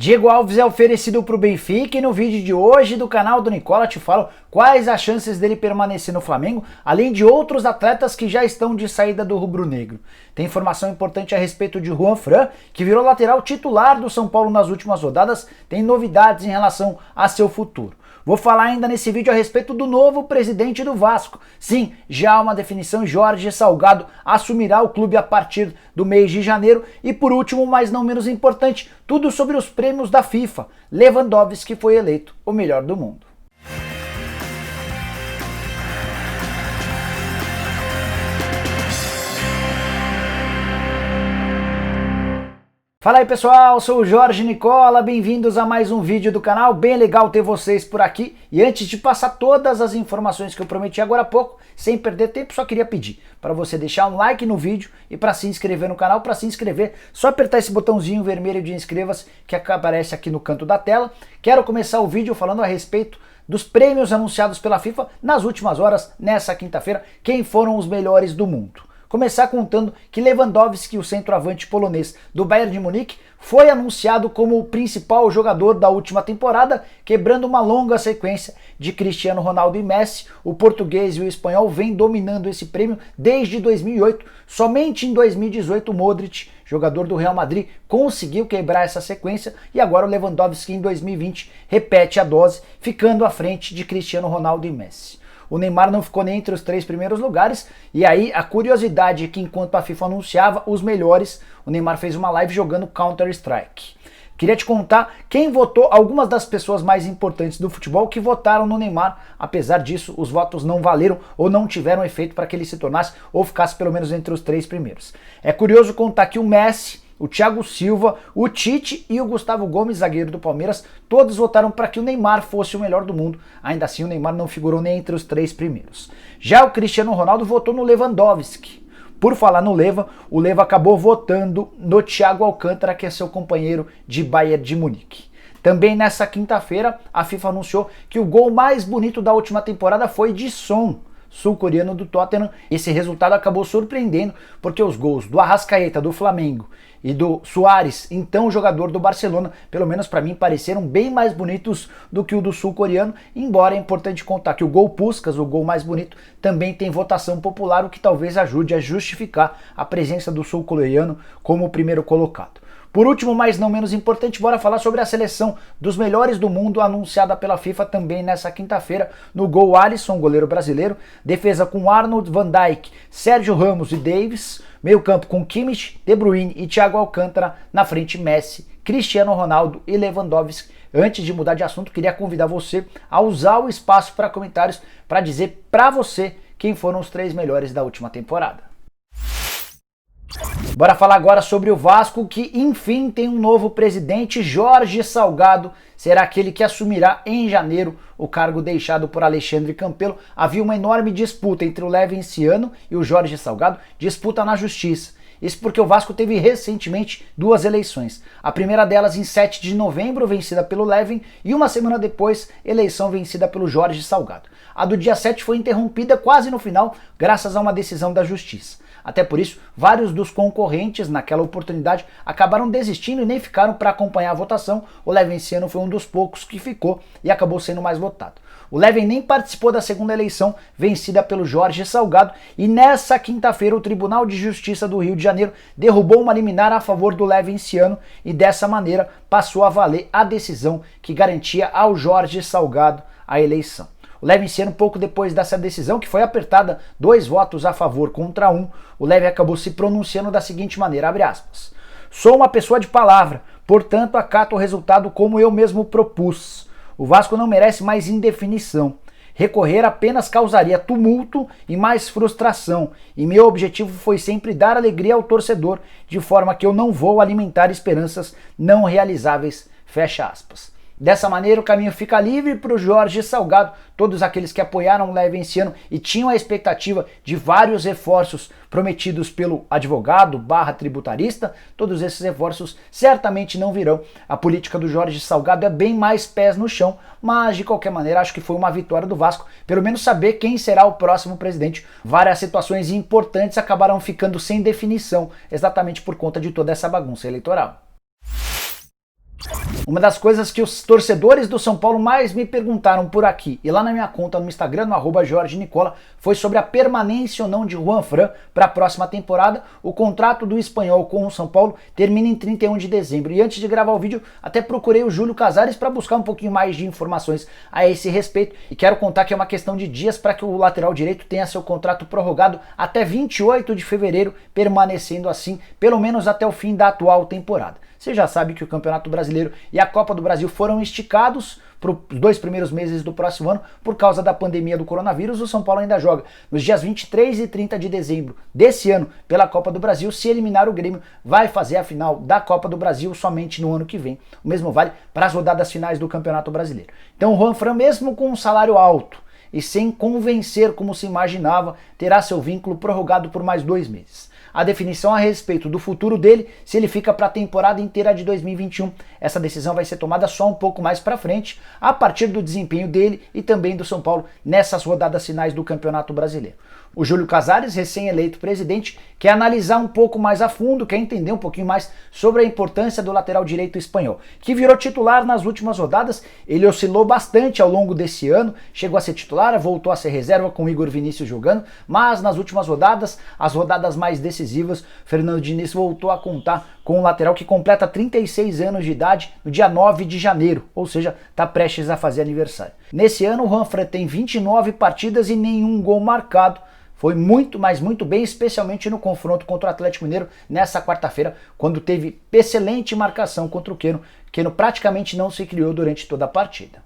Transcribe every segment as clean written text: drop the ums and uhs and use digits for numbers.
Diego Alves é oferecido para o Benfica e no vídeo de hoje do canal do Nicola te falo quais as chances dele permanecer no Flamengo, além de outros atletas que já estão de saída do rubro-negro. Tem informação importante a respeito de Juan Fran, que virou lateral titular do São Paulo nas últimas rodadas, tem novidades em relação a seu futuro. Vou falar ainda nesse vídeo a respeito do novo presidente do Vasco. Sim, já há uma definição, Jorge Salgado assumirá o clube a partir do mês de janeiro. E por último, mas não menos importante, tudo sobre os prêmios da FIFA. Lewandowski foi eleito o melhor do mundo. Fala aí pessoal, sou o Jorge Nicola, bem-vindos a mais um vídeo do canal, bem legal ter vocês por aqui. E antes de passar todas as informações que eu prometi agora há pouco, sem perder tempo, só queria pedir para você deixar um like no vídeo e para se inscrever no canal. Para se inscrever, só apertar esse botãozinho vermelho de inscreva-se que aparece aqui no canto da tela. Quero começar o vídeo falando a respeito dos prêmios anunciados pela FIFA nas últimas horas, nessa quinta-feira, quem foram os melhores do mundo. Começar contando que Lewandowski, o centroavante polonês do Bayern de Munique, foi anunciado como o principal jogador da última temporada, quebrando uma longa sequência de Cristiano Ronaldo e Messi. O português e o espanhol vêm dominando esse prêmio desde 2008. Somente em 2018 o Modric, jogador do Real Madrid, conseguiu quebrar essa sequência e agora o Lewandowski em 2020 repete a dose, ficando à frente de Cristiano Ronaldo e Messi. O Neymar não ficou nem entre os 3 primeiros lugares, e aí a curiosidade é que enquanto a FIFA anunciava os melhores, o Neymar fez uma live jogando Counter-Strike. Queria te contar quem votou, algumas das pessoas mais importantes do futebol que votaram no Neymar. Apesar disso, os votos não valeram ou não tiveram efeito para que ele se tornasse ou ficasse pelo menos entre os 3 primeiros. É curioso contar que o Messi, o Thiago Silva, o Tite e o Gustavo Gomes, zagueiro do Palmeiras, todos votaram para que o Neymar fosse o melhor do mundo. Ainda assim, o Neymar não figurou nem entre os 3 primeiros. Já o Cristiano Ronaldo votou no Lewandowski. Por falar no Leva, o Leva acabou votando no Thiago Alcântara, que é seu companheiro de Bayern de Munique. Também nessa quinta-feira, a FIFA anunciou que o gol mais bonito da última temporada foi de Son, sul-coreano do Tottenham. Esse resultado acabou surpreendendo porque os gols do Arrascaeta do Flamengo e do Suárez, então jogador do Barcelona, pelo menos para mim pareceram bem mais bonitos do que o do sul-coreano, embora é importante contar que o gol Puskás, o gol mais bonito, também tem votação popular, o que talvez ajude a justificar a presença do sul-coreano como o primeiro colocado. Por último, mas não menos importante, bora falar sobre a seleção dos melhores do mundo anunciada pela FIFA também nessa quinta-feira. No gol, Alisson, goleiro brasileiro. Defesa com Arnold, Van Dijk, Sérgio Ramos e Davis. Meio campo com Kimmich, De Bruyne e Thiago Alcântara. Na frente, Messi, Cristiano Ronaldo e Lewandowski. Antes de mudar de assunto, queria convidar você a usar o espaço para comentários para dizer para você quem foram os 3 melhores da última temporada. Bora falar agora sobre o Vasco, que enfim tem um novo presidente. Jorge Salgado será aquele que assumirá em janeiro o cargo deixado por Alexandre Campelo. Havia uma enorme disputa entre o Levinciano e o Jorge Salgado, disputa na justiça. Isso porque o Vasco teve recentemente 2 eleições. A primeira delas em 7 de novembro, vencida pelo Levin, e uma semana depois, eleição vencida pelo Jorge Salgado. A do dia 7 foi interrompida quase no final, graças a uma decisão da justiça. Até por isso, vários dos concorrentes naquela oportunidade acabaram desistindo e nem ficaram para acompanhar a votação. O Levinciano foi um dos poucos que ficou e acabou sendo mais votado. O Levin nem participou da segunda eleição, vencida pelo Jorge Salgado, e nessa quinta-feira o Tribunal de Justiça do Rio de Janeiro derrubou uma liminar a favor do Levinciano e dessa maneira passou a valer a decisão que garantia ao Jorge Salgado a eleição. O Levinciano, pouco depois dessa decisão, que foi apertada 2 votos a favor contra 1, o Levin acabou se pronunciando da seguinte maneira, abre aspas, sou uma pessoa de palavra, portanto acato o resultado como eu mesmo propus. O Vasco não merece mais indefinição. Recorrer apenas causaria tumulto e mais frustração, e meu objetivo foi sempre dar alegria ao torcedor, de forma que eu não vou alimentar esperanças não realizáveis, fecha aspas. Dessa maneira, o caminho fica livre para o Jorge Salgado. Todos aqueles que apoiaram o Levinciano e tinham a expectativa de vários reforços prometidos pelo advogado / tributarista, todos esses reforços certamente não virão. A política do Jorge Salgado é bem mais pés no chão, mas de qualquer maneira acho que foi uma vitória do Vasco, pelo menos saber quem será o próximo presidente. Várias situações importantes acabaram ficando sem definição, exatamente por conta de toda essa bagunça eleitoral. Uma das coisas que os torcedores do São Paulo mais me perguntaram por aqui e lá na minha conta no Instagram, no @JorgeNicola, foi sobre a permanência ou não de Juanfran para a próxima temporada. O contrato do espanhol com o São Paulo termina em 31 de dezembro. E antes de gravar o vídeo, até procurei o Júlio Casares para buscar um pouquinho mais de informações a esse respeito. E quero contar que é uma questão de dias para que o lateral direito tenha seu contrato prorrogado até 28 de fevereiro, permanecendo assim pelo menos até o fim da atual temporada. Você já sabe que o Campeonato Brasileiro e a Copa do Brasil foram esticados para os 2 primeiros meses do próximo ano por causa da pandemia do coronavírus. O São Paulo ainda joga nos dias 23 e 30 de dezembro desse ano pela Copa do Brasil. Se eliminar o Grêmio, vai fazer a final da Copa do Brasil somente no ano que vem. O mesmo vale para as rodadas finais do Campeonato Brasileiro. Então o Juanfran, mesmo com um salário alto e sem convencer como se imaginava, terá seu vínculo prorrogado por mais 2 meses. A definição a respeito do futuro dele, se ele fica para a temporada inteira de 2021, essa decisão vai ser tomada só um pouco mais para frente, a partir do desempenho dele e também do São Paulo nessas rodadas finais do Campeonato Brasileiro. O Júlio Casares, recém-eleito presidente, quer analisar um pouco mais a fundo, quer entender um pouquinho mais sobre a importância do lateral direito espanhol, que virou titular nas últimas rodadas. Ele oscilou bastante ao longo desse ano, chegou a ser titular, voltou a ser reserva com o Igor Vinícius jogando, mas nas últimas rodadas, as rodadas mais decisivas, Fernando Diniz voltou a contar com um lateral que completa 36 anos de idade no dia 9 de janeiro, ou seja, está prestes a fazer aniversário. Nesse ano, o Juanfran tem 29 partidas e nenhum gol marcado. Foi muito, mas muito bem, especialmente no confronto contra o Atlético Mineiro nessa quarta-feira, quando teve excelente marcação contra o Queno. Queno praticamente não se criou durante toda a partida.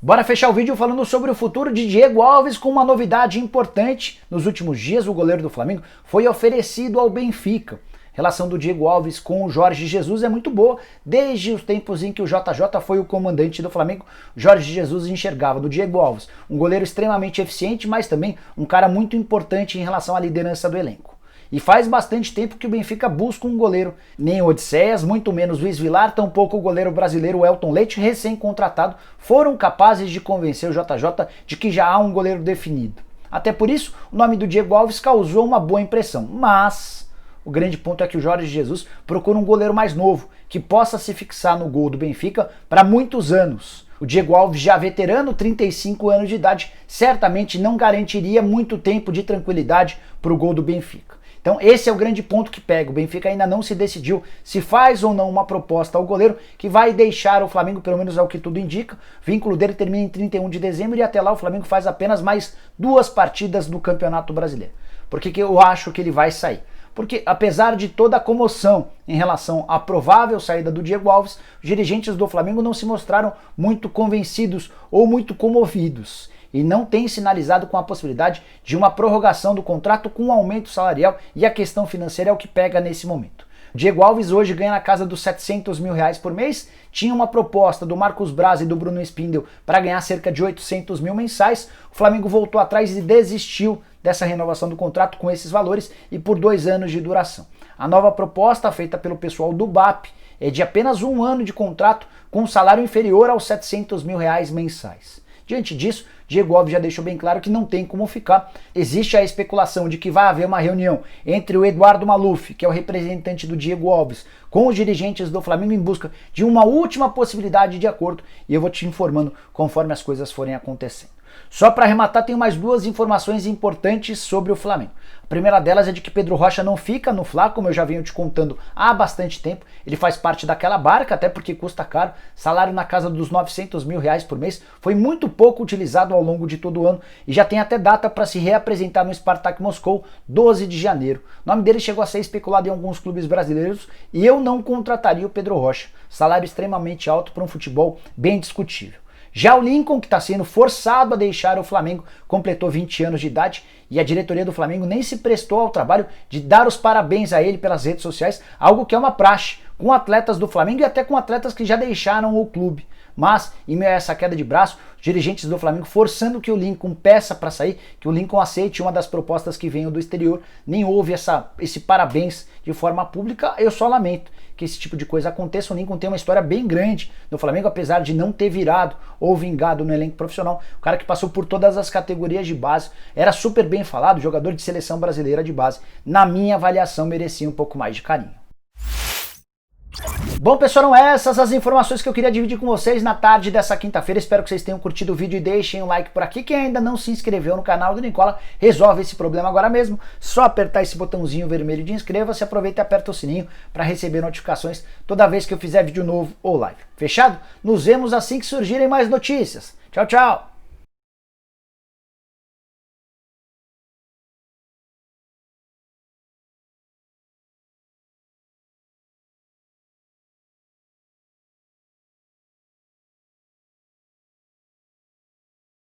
Bora fechar o vídeo falando sobre o futuro de Diego Alves com uma novidade importante. Nos últimos dias, o goleiro do Flamengo foi oferecido ao Benfica. A relação do Diego Alves com o Jorge Jesus é muito boa. Desde os tempos em que o JJ foi o comandante do Flamengo, Jorge Jesus enxergava no Diego Alves um goleiro extremamente eficiente, mas também um cara muito importante em relação à liderança do elenco. E faz bastante tempo que o Benfica busca um goleiro. Nem o Odisseias, muito menos Luiz Vilar, tampouco o goleiro brasileiro Elton Leite, recém-contratado, foram capazes de convencer o JJ de que já há um goleiro definido. Até por isso, o nome do Diego Alves causou uma boa impressão, mas o grande ponto é que o Jorge Jesus procura um goleiro mais novo, que possa se fixar no gol do Benfica para muitos anos. O Diego Alves, já veterano, 35 anos de idade, certamente não garantiria muito tempo de tranquilidade para o gol do Benfica. Então esse é o grande ponto que pega. O Benfica ainda não se decidiu se faz ou não uma proposta ao goleiro que vai deixar o Flamengo, pelo menos é o que tudo indica. O vínculo dele termina em 31 de dezembro e até lá o Flamengo faz apenas mais 2 partidas no Campeonato Brasileiro. Por que eu acho que ele vai sair? Porque apesar de toda a comoção em relação à provável saída do Diego Alves, os dirigentes do Flamengo não se mostraram muito convencidos ou muito comovidos e não têm sinalizado com a possibilidade de uma prorrogação do contrato com um aumento salarial, e a questão financeira é o que pega nesse momento. Diego Alves hoje ganha na casa dos R$700 mil por mês, tinha uma proposta do Marcos Braz e do Bruno Spindel para ganhar cerca de 800 mil mensais, o Flamengo voltou atrás e desistiu dessa renovação do contrato com esses valores e por 2 anos de duração. A nova proposta feita pelo pessoal do BAP é de apenas 1 ano de contrato com um salário inferior aos R$700 mil mensais. Diante disso, Diego Alves já deixou bem claro que não tem como ficar. Existe a especulação de que vai haver uma reunião entre o Eduardo Maluf, que é o representante do Diego Alves, com os dirigentes do Flamengo em busca de uma última possibilidade de acordo, e eu vou te informando conforme as coisas forem acontecendo. Só para arrematar, tenho mais 2 informações importantes sobre o Flamengo. A primeira delas é de que Pedro Rocha não fica no Fla, como eu já venho te contando há bastante tempo. Ele faz parte daquela barca, até porque custa caro, salário na casa dos R$900 mil por mês, foi muito pouco utilizado ao longo de todo o ano e já tem até data para se reapresentar no Spartak Moscou, 12 de janeiro. O nome dele chegou a ser especulado em alguns clubes brasileiros e eu não contrataria o Pedro Rocha. Salário extremamente alto para um futebol bem discutível. Já o Lincoln, que está sendo forçado a deixar o Flamengo, completou 20 anos de idade e a diretoria do Flamengo nem se prestou ao trabalho de dar os parabéns a ele pelas redes sociais, algo que é uma praxe com atletas do Flamengo e até com atletas que já deixaram o clube. Mas, em meio a essa queda de braço, os dirigentes do Flamengo forçando que o Lincoln peça para sair, que o Lincoln aceite uma das propostas que venham do exterior, nem houve esse parabéns de forma pública. Eu só lamento que esse tipo de coisa aconteça. O Lincoln tem uma história bem grande no Flamengo, apesar de não ter virado ou vingado no elenco profissional. O cara que passou por todas as categorias de base, era super bem falado, jogador de seleção brasileira de base. Na minha avaliação, merecia um pouco mais de carinho. Bom, pessoal, eram essas as informações que eu queria dividir com vocês na tarde dessa quinta-feira. Espero que vocês tenham curtido o vídeo e deixem um like por aqui. Quem ainda não se inscreveu no canal do Nicola, resolve esse problema agora mesmo. Só apertar esse botãozinho vermelho de inscreva-se, aproveita e aperta o sininho para receber notificações toda vez que eu fizer vídeo novo ou live. Fechado? Nos vemos assim que surgirem mais notícias. Tchau, tchau!